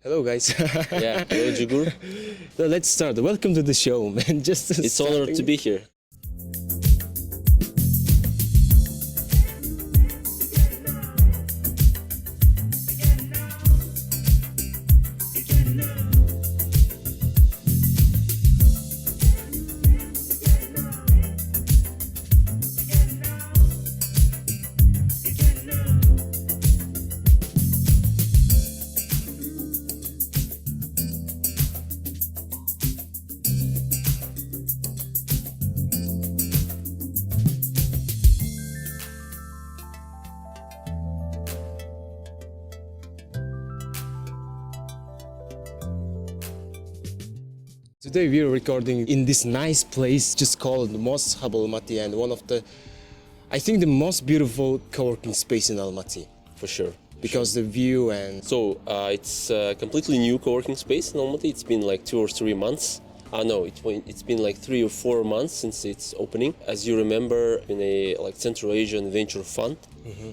Hello, guys. Yeah, hello Jigur. So let's start. Welcome to the show, man. Just It's honored to be here. Today we are recording in this nice place, just called Mos Hub Almaty, and one of the, I think, the most beautiful co-working space in Almaty For sure. because the view and So it's a completely new co-working space in Almaty. It's been like 2 or 3 months. It's been like 3 or 4 months since its opening. As you remember, in a like Central Asian venture fund,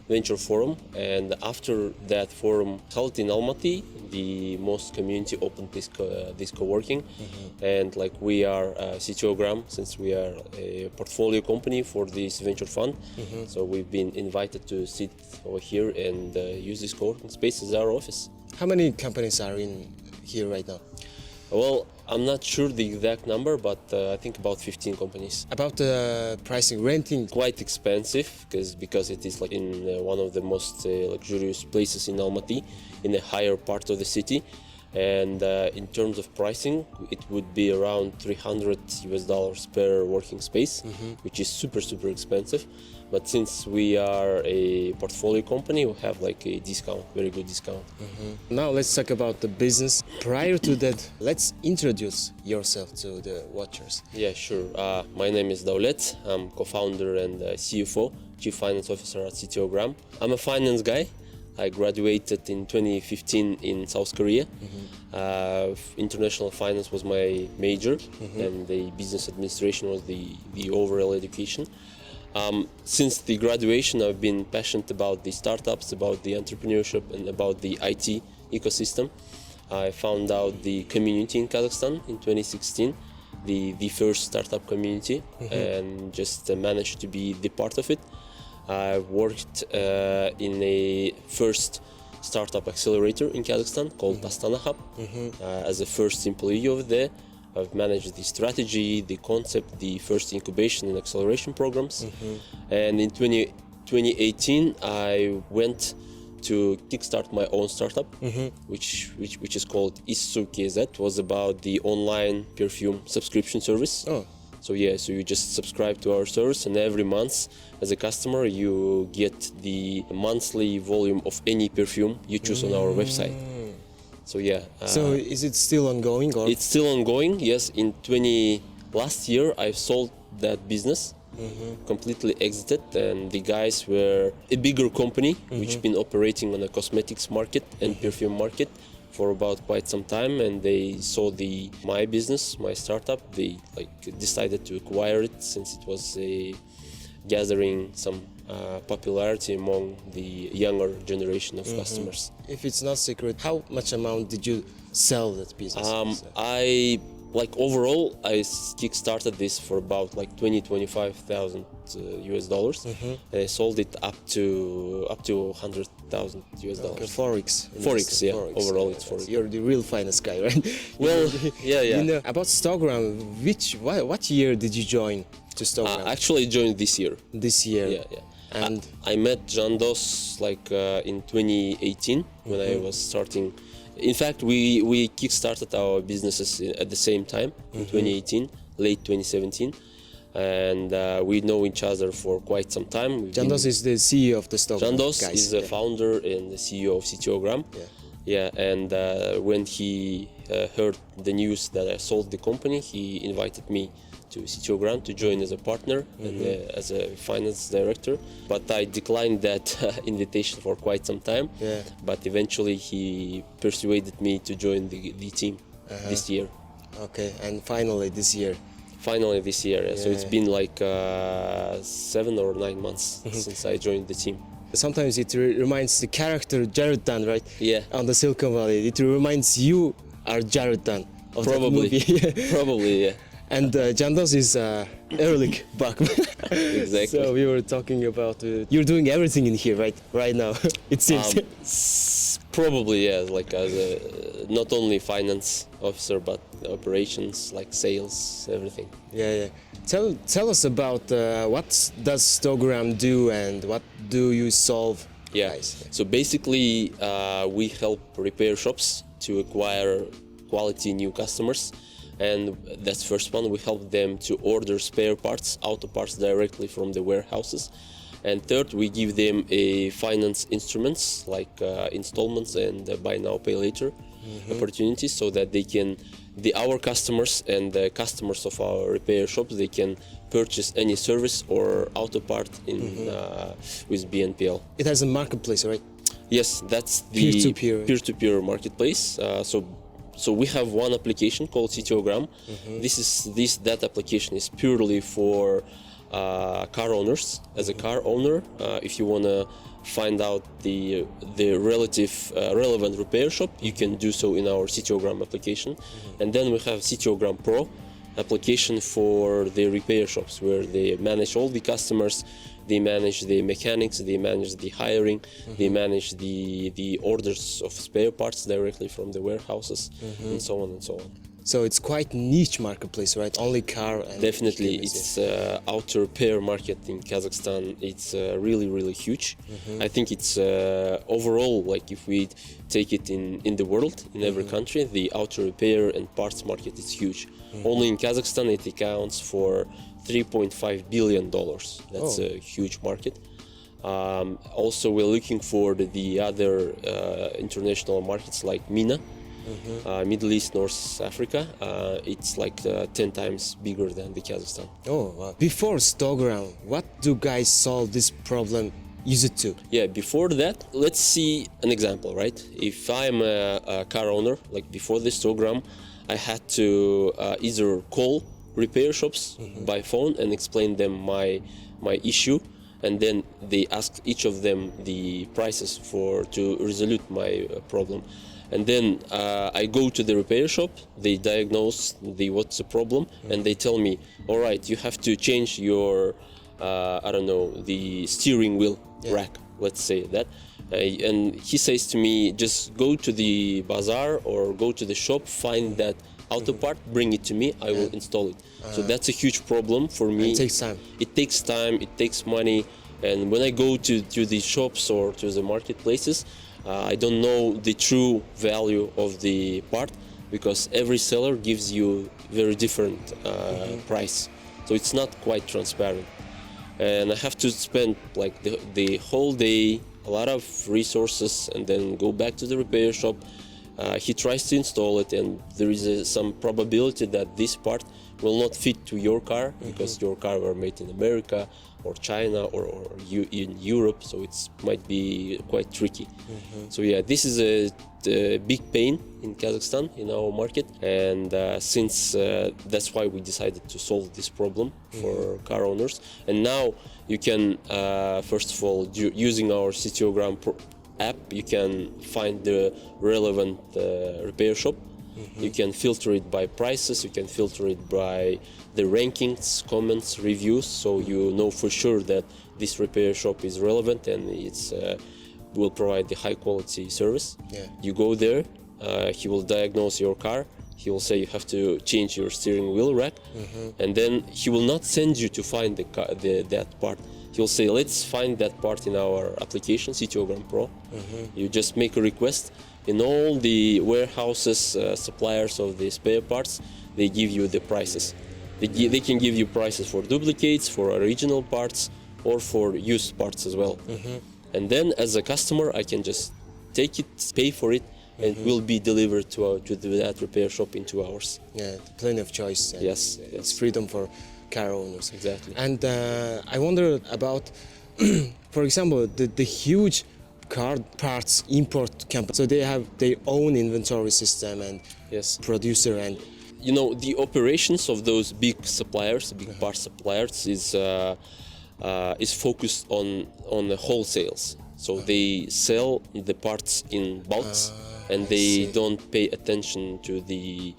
venture forum, and after that forum held in Almaty, the most community opened this co-working, and like we are CTO Gram, since we are a portfolio company for this venture fund, so we've been invited to sit over here and use this co-working space as our office. how many companies are in here right now? Well, I'm not sure the exact number, but I think about 15 companies. About the pricing, renting. Quite expensive because it is like in one of the most luxurious places in Almaty, in the higher part of the city. And in terms of pricing, it would be around $300 per working space, which is super expensive. But since we are a portfolio company, we have like a discount, very good discount. Now let's talk about the business. Prior to that, let's introduce yourself to the watchers. Yeah, sure. My name is Daulet. I'm co-founder and CFO, Chief Finance Officer at CTO Gram. I'm a finance guy. I graduated in 2015 in South Korea. International finance was my major, and the business administration was the overall education. Since the graduation, I've been passionate about the startups, about the entrepreneurship, and about the IT ecosystem. I found out the community in Kazakhstan in 2016, the first startup community, and just managed to be the part of it. I worked in a first startup accelerator in Kazakhstan called Astana Hub as a first employee over there. I've managed the strategy, the concept, the first incubation and acceleration programs. And in 2018, I went to kickstart my own startup, which is called Issu.kz. It was about the online perfume subscription service. Oh. So you just subscribe to our service, and every month as a customer you get the monthly volume of any perfume you choose on our website. So So is it still ongoing? Or? it's still ongoing. Yes, in last year I sold that business, completely exited, and the guys were a bigger company which been operating on the cosmetics market and perfume market for about quite some time, and they saw my business, my startup. They decided to acquire it since it was gathering some popularity among the younger generation of customers. If it's not secret, how much amount did you sell that business? Overall, I kickstarted this for about like $25,000 US, and I sold it up to $100,000 US. Okay, Forex. Forex, yeah. Overall, it's Forex. You're the real finance guy, right? Well, yeah. You know, about Stockgram, what year did you join to Stockgram? Actually, I joined this year. This year. Yeah. And I met Jandos in 2018 when I was starting. In fact, we kickstarted our businesses at the same time in 2018, late 2017, and we know each other for quite some time. Jandos is the CEO of the Stockgram. Jandos guys. is the founder and the CEO of CTO Gram. Yeah, and when he heard the news that I sold the company, he invited me to CTO Gram to join as a partner and as a finance director. But I declined that invitation for quite some time. Yeah. But eventually he persuaded me to join the team this year. Okay, and finally this year. Finally this year. So it's been like 7 or 9 months since I joined the team. sometimes it reminds the character Jared Dunn, right? Yeah. On the Silicon Valley. It reminds you are Jared Dunn of Probably. that movie. Probably, yeah. And Candace is Erlich Bachman. Exactly. So we were talking about you're doing everything in here right now. It seems. Probably, yeah. Like as a not only finance officer, but operations, like sales, everything. Yeah. Tell us about what does CTO Gram do and what do you solve? Yeah. Guys? So basically, we help repair shops to acquire quality new customers. And that's first one. We help them to order spare parts, auto parts directly from the warehouses. And third, we give them a finance instruments like installments and buy now, pay later opportunities, so that they can, our customers and the customers of our repair shops, they can purchase any service or auto part in with BNPL. It has a marketplace, right? Yes, that's the peer-to-peer marketplace. So we have one application called CTO Gram. That application is purely for car owners. As a car owner, if you wanna find out the relevant repair shop, you can do so in our CTO Gram application. And then we have CTO Gram Pro application for the repair shops, where they manage all the customers. They manage the mechanics, they manage the hiring, they manage the orders of spare parts directly from the warehouses, and so on and so on. So it's quite niche marketplace, right? Only car and definitely it's auto repair market in Kazakhstan. It's really huge. I think it's overall, like if we take it in the world, in every country, the auto repair and parts market is huge. Only in Kazakhstan it accounts for $3.5 billion. That's a huge market. Also, we're looking for the other international markets like MENA, Middle East, North Africa. It's like 10 times bigger than the Kazakhstan. Oh, wow. Before CTO Gram, what do guys solve this problem used to? Yeah, before that, let's see an example, right? If I'm a car owner, like before the CTO Gram, I had to either call repair shops by phone and explain them my issue, and then they ask each of them the prices to resolve my problem. And then I go to the repair shop, they diagnose what's the problem, and they tell me, all right, you have to change your the steering wheel rack, let's say that. And he says to me, just go to the bazaar or go to the shop, find that auto part, bring it to me, I will install it. So that's a huge problem for me. It takes time. It takes time, it takes money. And when I go to the shops or to the marketplaces, I don't know the true value of the part, because every seller gives you very different price. So it's not quite transparent. And I have to spend like the whole day, a lot of resources, and then go back to the repair shop. He tries to install it, and there is some probability that this part will not fit to your car, because your car were made in America or China or in Europe, so it might be quite tricky. So yeah, this is a big pain in Kazakhstan, in our market, and since that's why we decided to solve this problem for car owners. And now you can, first of all, using our CTO Gram app, you can find the relevant repair shop. You can filter it by prices, you can filter it by the rankings, comments, reviews, so you know for sure that this repair shop is relevant and it's will provide the high quality service. You go there, he will diagnose your car, he will say you have to change your steering wheel rack, and then he will not send you to find that part. He'll say, let's find that part in our application, CTO Gram Pro. You just make a request. In all the warehouses, suppliers of the spare parts, they give you the prices. They can give you prices for duplicates, for original parts, or for used parts as well. And then as a customer, I can just take it, pay for it, and it will be delivered to that repair shop in 2 hours. Yeah, plenty of choice. Yes. It's freedom for car owners. Exactly. And I wonder about, for example, the huge car parts import company. So they have their own inventory system and producer, and you know, the operations of those big suppliers, big part suppliers, is focused on the wholesales. So they sell the parts in bulks, and I they see. don't pay attention to the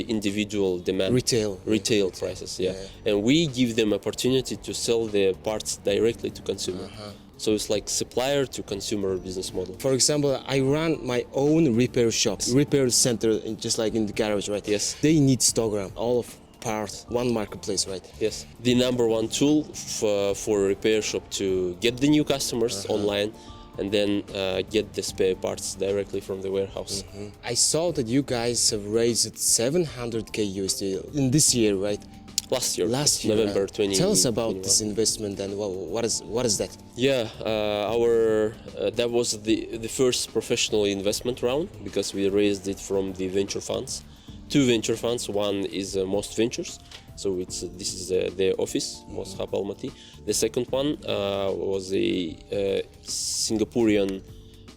individual demand. Retail prices, yeah. And we give them opportunity to sell the parts directly to consumer. So it's like supplier to consumer business model. For example, I run my own repair shops, repair center, just like in the garage, right? Yes. They need Stogram, all of parts, one marketplace, right? Yes. The number one tool for a repair shop to get the new customers online, and then get the spare parts directly from the warehouse. I saw that you guys have raised 700k USD in this year, right? Last year, right? November 2021. Tell us about this investment and what is that? Yeah, that was the first professional investment round, because we raised it from the venture funds. Two venture funds. One is Most Ventures, so this is their office, Most Hub Almaty. The second one was a Singaporean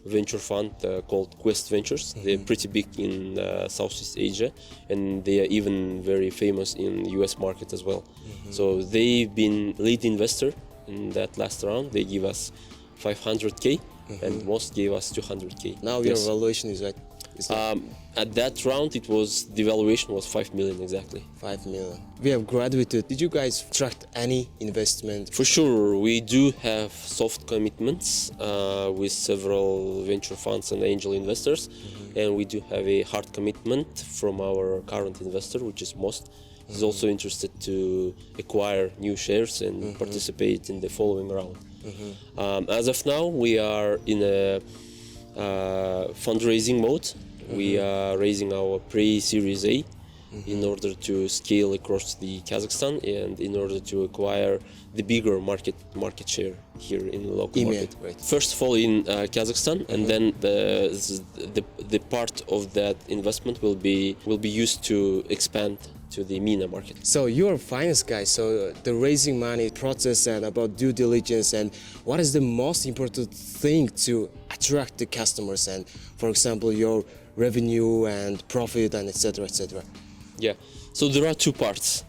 venture fund called Quest Ventures. They're pretty big in Southeast Asia, and they are even very famous in US market as well. So they've been lead investor in that last round. They give us 500k, and Most gave us 200k. Now your valuation is right? At that round, the valuation was 5 million exactly. 5 million. We have graduated. Did you guys attract any investment? For sure, we do have soft commitments with several venture funds and angel investors, and we do have a hard commitment from our current investor, which is Most. He's also interested to acquire new shares and participate in the following round. As of now, we are in a fundraising mode. We are raising our pre-Series A in order to scale across the Kazakhstan and in order to acquire the bigger market share here in the local market. Right. First of all in Kazakhstan, and then the part of that investment will be used to expand to the MENA market. So you're a finance guy, so the raising money process and about due diligence, and what is the most important thing to attract the customers, and for example your revenue and profit and etc. etc. Yeah, so there are two parts.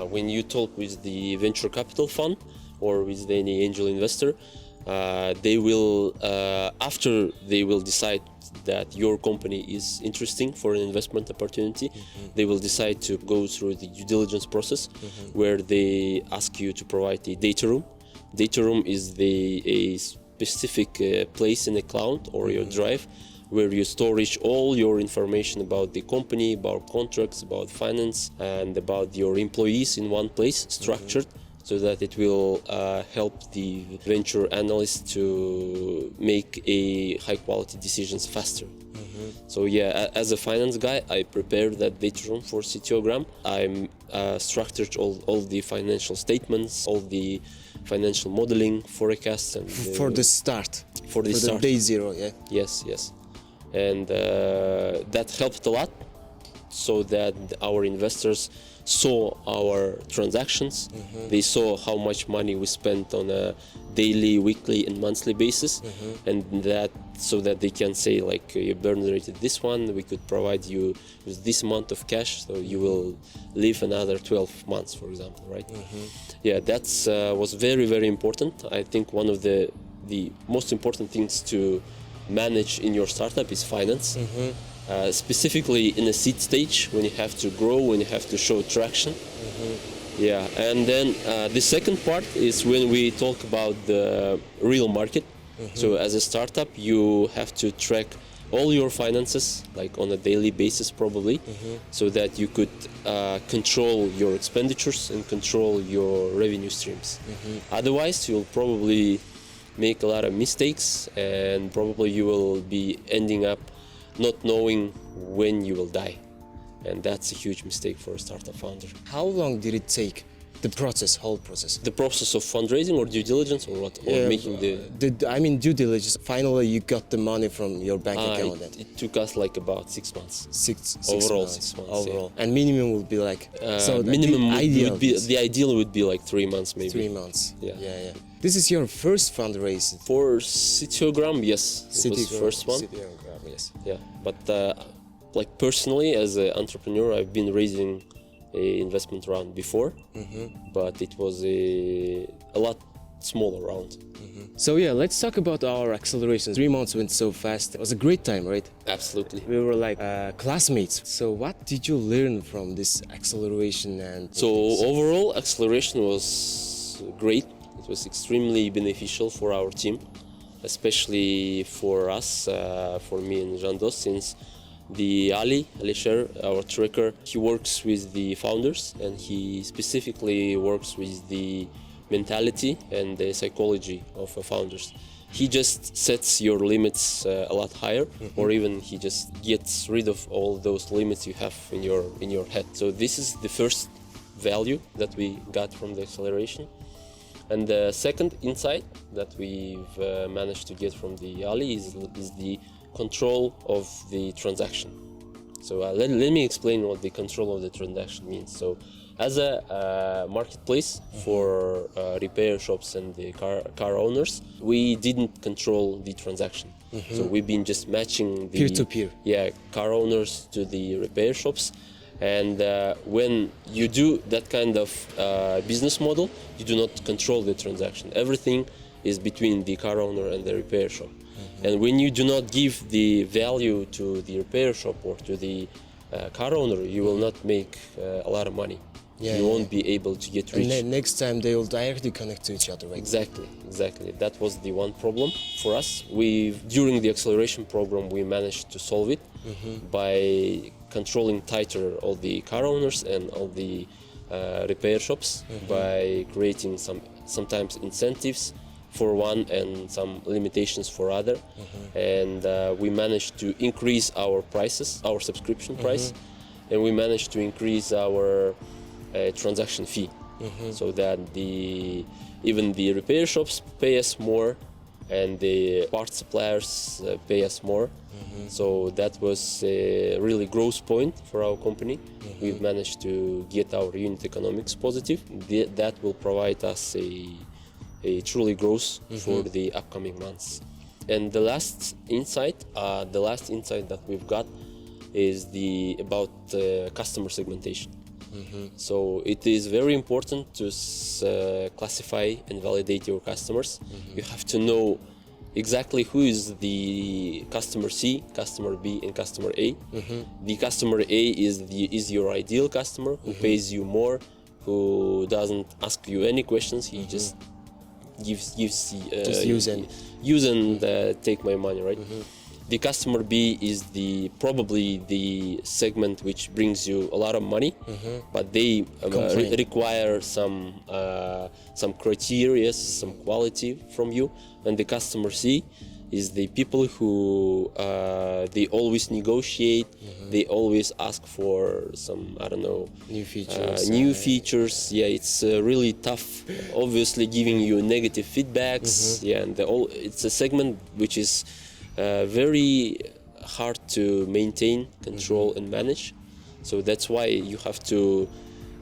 When you talk with the venture capital fund or with any angel investor, they will after they will decide that your company is interesting for an investment opportunity, they will decide to go through the due diligence process, where they ask you to provide a data room. Data room is a specific place in the cloud or your drive, where you storage all your information about the company, about contracts, about finance, and about your employees in one place, structured, so that it will help the venture analysts to make a high quality decisions faster. So yeah, as a finance guy, I prepared that data room for CTO Gram. I'm structured all the financial statements, all the financial modeling, forecasts, and For the start. For the start. Day zero, yeah. Yes. And that helped a lot, so that our investors saw our transactions. They saw how much money we spent on a daily, weekly, and monthly basis, and that so that they can say like, you burn rated this one, we could provide you with this amount of cash, so you will live another 12 months, for example, right? Yeah, that's was very important. I think one of the most important things to manage in your startup is finance. Specifically in a seed stage, when you have to grow, when you have to show traction. Yeah, and then the second part is when we talk about the real market. So as a startup, you have to track all your finances, like on a daily basis probably, so that you could control your expenditures and control your revenue streams. Otherwise, you'll probably make a lot of mistakes, and probably you will be ending up not knowing when you will die, and that's a huge mistake for a startup founder. How long did it take, the whole process? The process of fundraising or due diligence, or what? Or making I mean due diligence. Finally, you got the money from your bank account. It took us like about 6 months. Six Overall, months. 6 months. Overall, and minimum would be like minimum the ideal would be like 3 months, maybe. 3 months. Yeah. This is your first fundraising. For CTO Gram, yes, it was the first one. CTO Gram, yes. Yeah, but like personally, as an entrepreneur, I've been raising a investment round before, but it was a lot small round. So yeah, let's talk about our acceleration. 3 months went so fast. It was a great time, right? Absolutely. We were like classmates. So what did you learn from this acceleration and So overall, acceleration was great. It was extremely beneficial for our team, especially for us, for me and Jandos, since the Alisher, our tracker, he works with the founders and he specifically works with the mentality and the psychology of founders. He just sets your limits a lot higher, or even he just gets rid of all those limits you have in your head. So this is the first value that we got from the acceleration. And the second insight that we've managed to get from the Ali is the control of the transaction. So let me explain what the control of the transaction means. So as a marketplace for repair shops and the car owners, we didn't control the transaction. So we've been just matching the peer-to-peer. Yeah, car owners to the repair shops. And when you do that kind of business model, you do not control the transaction. Everything is between the car owner and the repair shop. And when you do not give the value to the repair shop or to the car owner, you will not make a lot of money. You won't be able to get rich. And next time they will directly connect to each other, right? Exactly. That was the one problem for us. During the acceleration program, we managed to solve it by controlling tighter all the car owners and all the repair shops, by creating sometimes incentives for one and some limitations for other. And we managed to increase our prices, our subscription price, and we managed to increase our transaction fee, so that even the repair shops pay us more and the parts suppliers pay us more. So that was a really growth point for our company. We've managed to get our unit economics positive. That will provide us a truly growth for the upcoming months. And the last insight that we've got is about customer segmentation. So it is very important to classify and validate your customers. You have to know exactly who is the customer C, customer B, and customer A. The customer A is your ideal customer, who pays you more, who doesn't ask you any questions. He just gives use and take my money, right? The customer B is probably the segment which brings you a lot of money, but they require some criteria, some quality from you. And the customer C is the people who they always negotiate, they always ask for some, I don't know, new features. Yeah, it's really tough, obviously giving you negative feedbacks. Yeah, and it's a segment which is very hard to maintain, control, and manage. So that's why you have to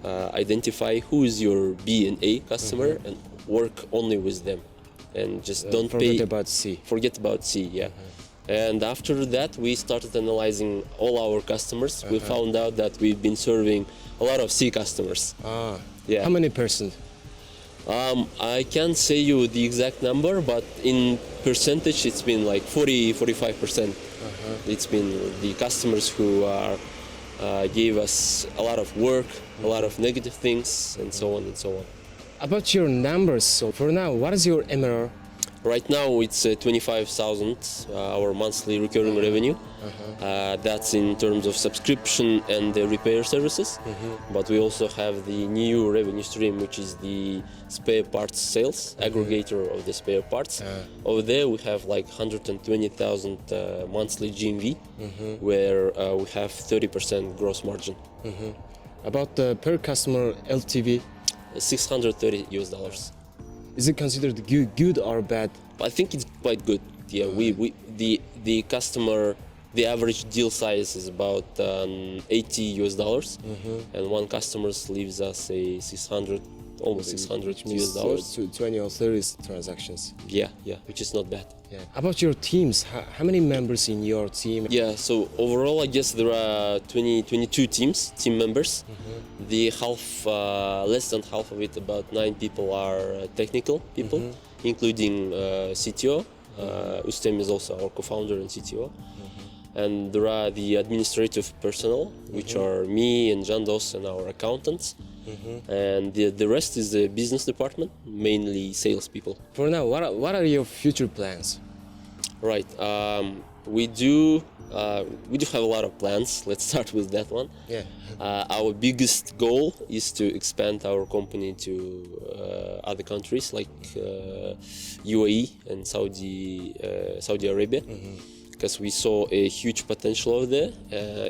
identify who is your B and A customer and work only with them, and just don't forget about C. Forget about C, yeah. And after that, we started analyzing all our customers. We found out that we've been serving a lot of C customers. Yeah. How many percent? I can't say you the exact number, but in percentage, it's been like 45%. It's been the customers who gave us a lot of work, a lot of negative things, and so on and so on. About your numbers, so for now, what is your MRR? Right now, it's 25,000, our monthly recurring revenue. That's in terms of subscription and the repair services. But we also have the new revenue stream, which is the spare parts sales, aggregator of the spare parts. Over there, we have like 120,000 monthly GMV, where we have 30% gross margin. About the per customer LTV? $630. Is it considered good or bad? I think it's quite good. Yeah, the customer, the average deal size is about $80, and one customer leaves us a $600 almost 600 which US means dollars. 20 or 30 transactions. Yeah, which is not bad. Yeah. About your teams, how many members in your team? Yeah, so overall, I guess there are 22 team members. The less than half of it, about 9 people are technical people, including CTO. Ustem is also our co-founder and CTO. And there are the administrative personnel, which are me and Jandos and our accountants. And the rest is the business department, mainly salespeople. For now, what are your future plans? Right. We do have a lot of plans. Let's start with that one. Yeah. Our biggest goal is to expand our company to other countries like UAE and Saudi Arabia, because we saw a huge potential over there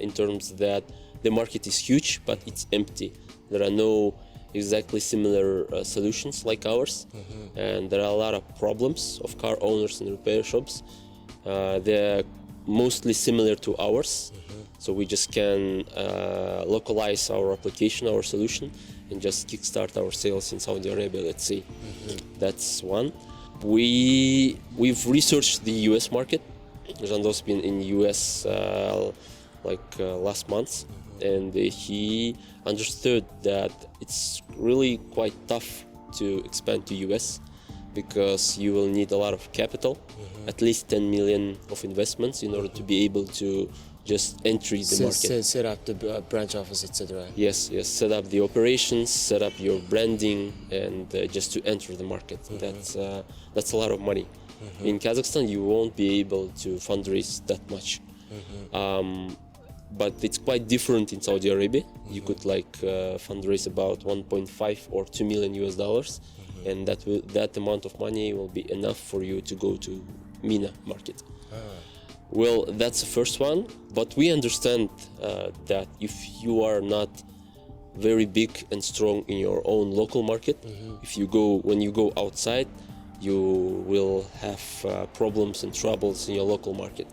in terms that the market is huge, but it's empty. There are no exactly similar solutions like ours, and there are a lot of problems of car owners and repair shops. They're mostly similar to ours, so we just can localize our application, our solution, and just kickstart our sales in Saudi Arabia, let's say. That's one. We've researched the US market. Jando's been in US last month, and he understood that it's really quite tough to expand to US because you will need a lot of capital, at least 10 million of investments in order to be able to just enter the market. Set up the branch office, etc. Yes, set up the operations, set up your branding, and just to enter the market. That's a lot of money. In Kazakhstan, you won't be able to fundraise that much. But it's quite different in Saudi Arabia. You could fundraise about 1.5 or 2 million US dollars, and that amount of money will be enough for you to go to MENA market. Well, that's the first one, but we understand that if you are not very big and strong in your own local market, when you go outside, you will have problems and troubles in your local market.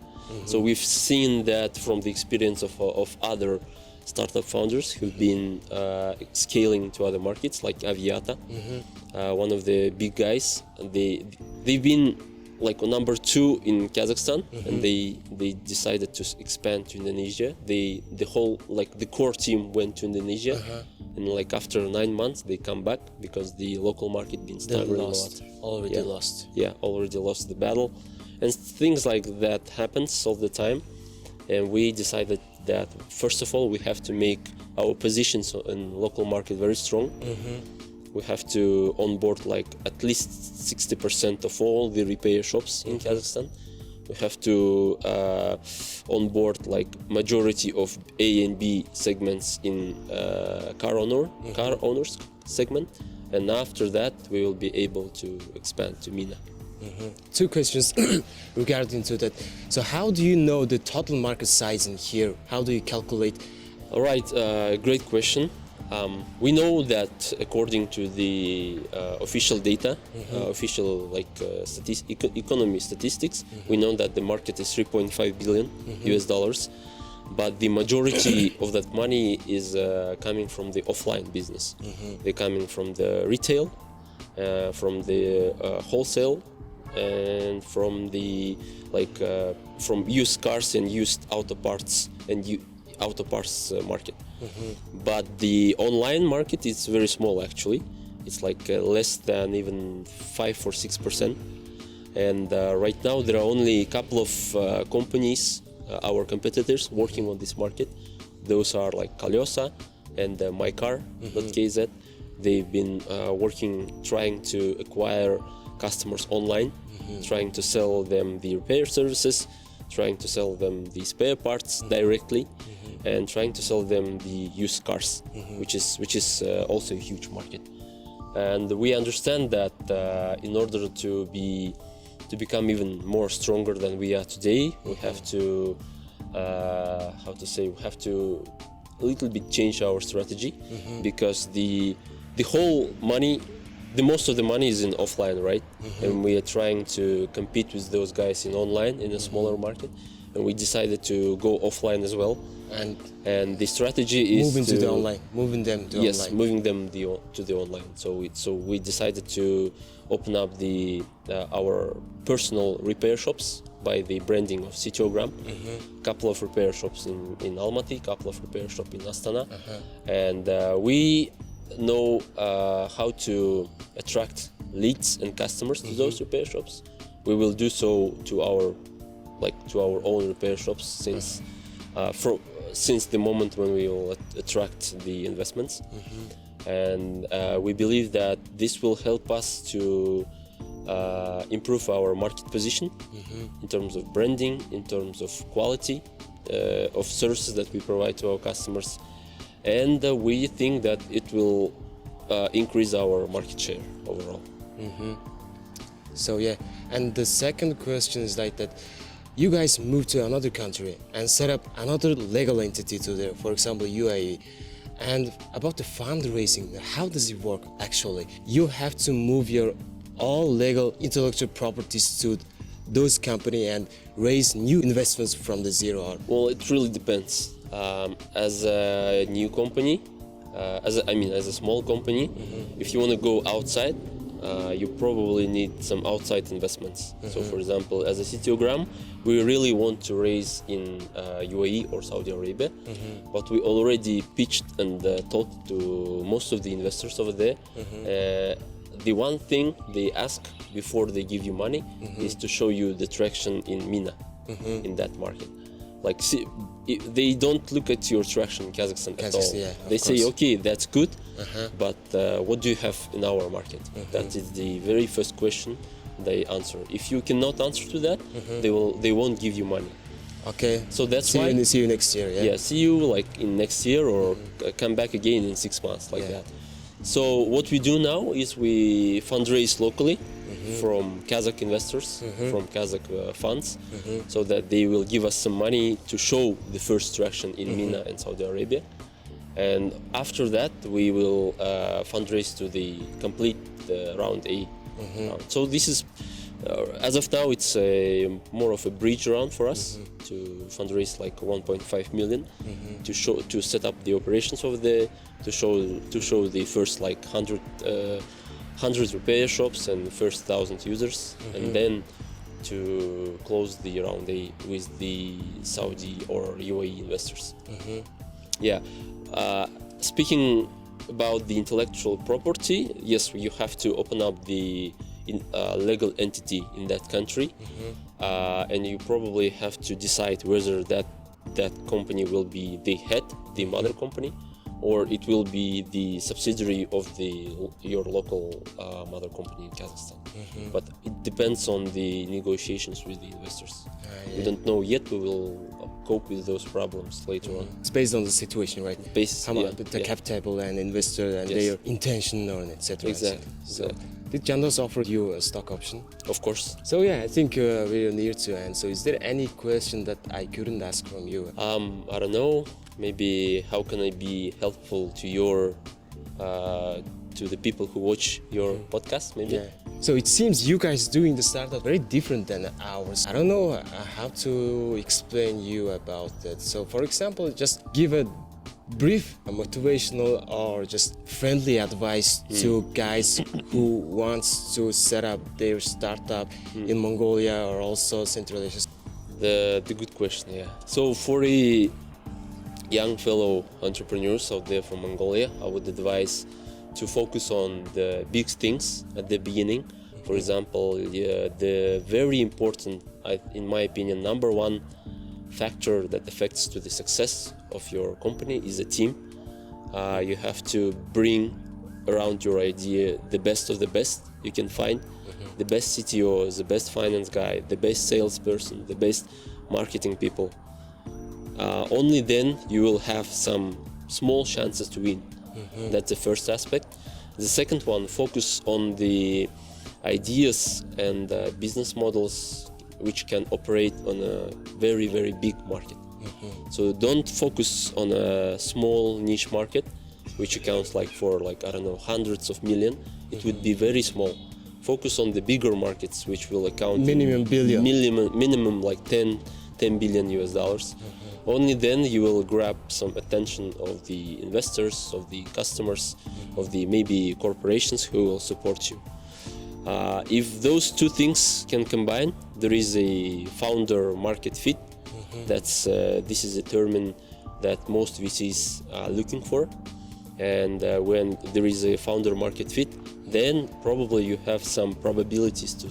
So we've seen that from the experience of other startup founders who've been scaling to other markets, like Aviata, one of the big guys. They've been number 2 in Kazakhstan, and they decided to expand to Indonesia. The core team went to Indonesia, and after 9 months they come back because the local market been staggering a lot. Already lost. Yeah, already lost the battle, and things like that happens all the time. And we decided that first of all we have to make our positions in local market very strong. We have to onboard at least 60% of all the repair shops in Kazakhstan. We have to onboard majority of A and B segments in car owners segment, and after that we will be able to expand to MENA. 2 questions regarding to that. So how do you know the total market size in here? How do you calculate? All right, great question. We know that according to the official data, official economy statistics, we know that the market is 3.5 billion US dollars, but the majority of that money is coming from the offline business. They're coming from the retail, from the wholesale, and from the from used cars and used auto parts market. But the online market is very small actually. It's less than even 5 or 6%. And right now there are only a couple of companies, our competitors, working on this market. Those are Kalyosa and mycar.kz. They've been trying to acquire customers online, trying to sell them the repair services, trying to sell them the spare parts directly, and trying to sell them the used cars, which is also a huge market. And we understand that in order to become even more stronger than we are today, we have to we have to a little bit change our strategy, because the most of the money is in offline, right? And we are trying to compete with those guys in online in a smaller market. and we decided to go offline as well. And And the strategy is moving to to the online, moving them to yes, online. moving them to the online. So we decided to open up our personal repair shops by the branding of CTO Gram. Couple of repair shops in Almaty, couple of repair shops in Astana, and we know how to attract leads and customers to those repair shops. We will do so to our own repair shops since the moment when we will attract the investments. And we believe that this will help us to improve our market position in terms of branding, in terms of quality of services that we provide to our customers, and we think that it will increase our market share overall. So yeah, and the second question is like that you guys move to another country and set up another legal entity to there, for example UAE. And about the fundraising, how does it work actually? You have to move your all legal intellectual properties to those company and raise new investments from the zero. Well, it really depends. As a new company, as a small company, if you want to go outside, you probably need some outside investments. So, for example, as a CTO Gram, we really want to raise in UAE or Saudi Arabia, but we already pitched and talked to most of the investors over there. The one thing they ask before they give you money is to show you the traction in MENA, in that market. Like, see, they don't look at your traction in Kazakhstan at all. Yeah, they say, course. okay, that's good, but what do you have in our market? That is the very first question they answer. If you cannot answer to that, they won't give you money. Okay. So that's why. See you next year. Yeah. Yeah, see you like in next year or come back again in 6 months, like that. So what we do now is we fundraise locally from Kazakh investors, from Kazakh funds, so that they will give us some money to show the first traction in MENA and Saudi Arabia. And after that, we will fundraise to the complete round A. So this is, as of now, it's more of a bridge round for us to fundraise like 1.5 million to set up the operations over there, to show the first like 100 repair shops and the first 1,000 users, and then to close the round A with the Saudi or UAE investors. Yeah. Speaking about the intellectual property, yes, you have to open up the legal entity in that country, and you probably have to decide whether that company will be the head, the mother company, or it will be the subsidiary of your local mother company in Kazakhstan. But it depends on the negotiations with the investors. We don't know yet. We will cope with those problems later on. It's based on the situation, right? How much the capital and investor and their intention on etc. Exactly. So, did Jandos offer you a stock option? Of course. So yeah, I think we're near to end. So is there any question that I couldn't ask from you? I don't know. Maybe how can I be helpful to your to the people who watch your podcast? Maybe. Yeah. So it seems you guys doing the startup very different than ours. I don't know how to explain you about that. So for example, just give a brief motivational or just friendly advice to guys who wants to set up their startup in Mongolia or also Central Asia. The good question, yeah. So for a young fellow entrepreneurs out there from Mongolia, I would advise to focus on the big things at the beginning. For example, the very important, in my opinion, number one factor that affects to the success of your company is a team. You have to bring around your idea the best of the best you can find, the best CTO, the best finance guy, the best salesperson, the best marketing people. Only then you will have some small chances to win. That's the first aspect. The second one, focus on the ideas and business models which can operate on a very, very big market. So don't focus on a small niche market which accounts for hundreds of million. It would be very small. Focus on the bigger markets which will account minimum billion. Minimum like 10 10 billion US dollars. Only then you will grab some attention of the investors, of the customers, of the maybe corporations who will support you. If those two things can combine, there is a founder market fit. This is a term that most VCs are looking for. And when there is a founder market fit, then probably you have some probabilities to